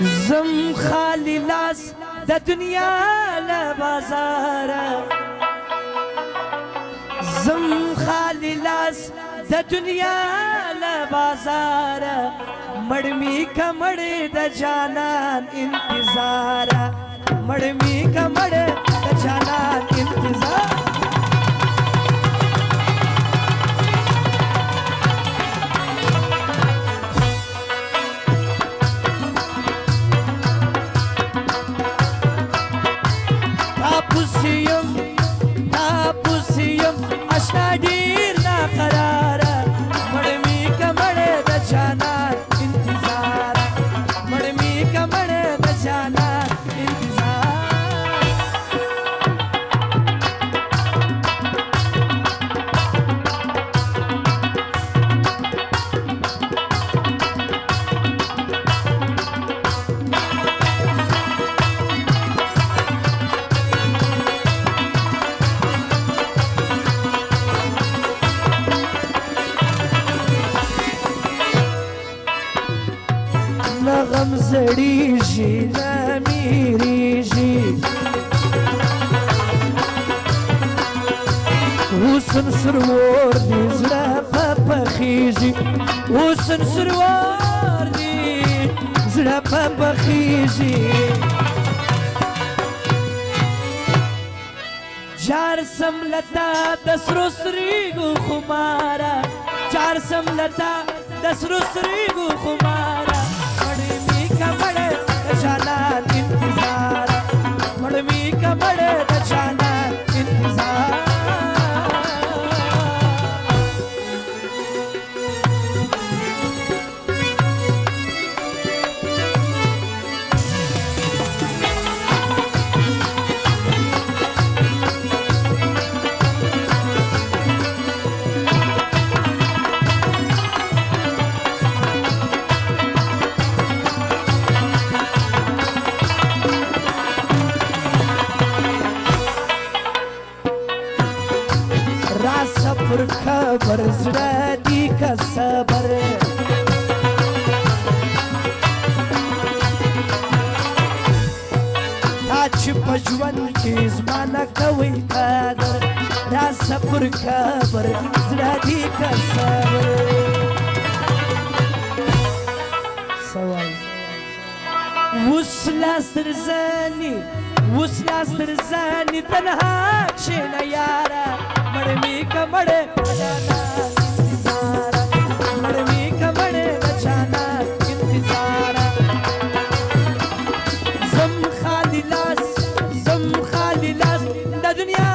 زم خالی لاس د دنیا له بازاره زم خالی لاس د دنیا له بازاره مړ می کمړ د جانان انتظار مړ می کمړ د جانان انتظار اشنا ډیر ناقراره مړ می کمړ د جانان انتظار مړ می کمړ د جانان انتظار غم زړیږي نه میریږي حسن سرور دې زړه په پخیږي حسن سرور دې زړه په پخیږي چار سملتا د سرو سترګو خماره چار سملتا د سرو سترګو خماره کمړ د جانان انتظار مړ می کمړ د جانان انتظار پر خبر زړه دی که صبر تا چې په ژوند کې زما نه کوئ قدر راسه پر خبر زړه دی که صبر اوس لاس تر زنې اوس لاس تر زنې تنها کښېنه یاره مړ می کمړ د جانان انتظار مړ می کمړ د جانان انتظار زم خالی لاس د دنیا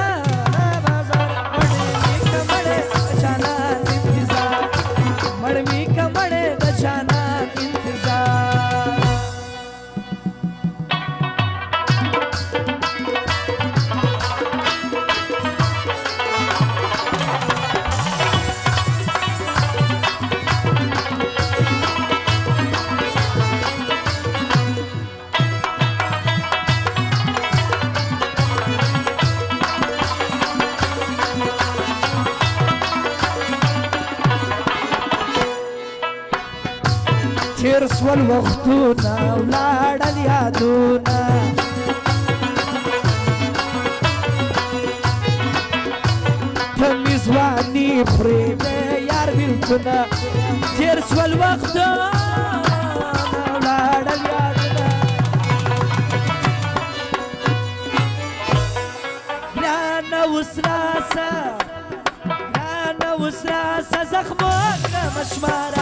بازار مړ می کمړ د جانان انتظار مړ می کمړ د جانان انتظار تیر سول وختونه ولاړل یادونه ته مې ځواني پرېږدې یار بېلتونه تیر سول وختونه ولاړل یادونه ګرانه اوس راسه زخمونه مشمار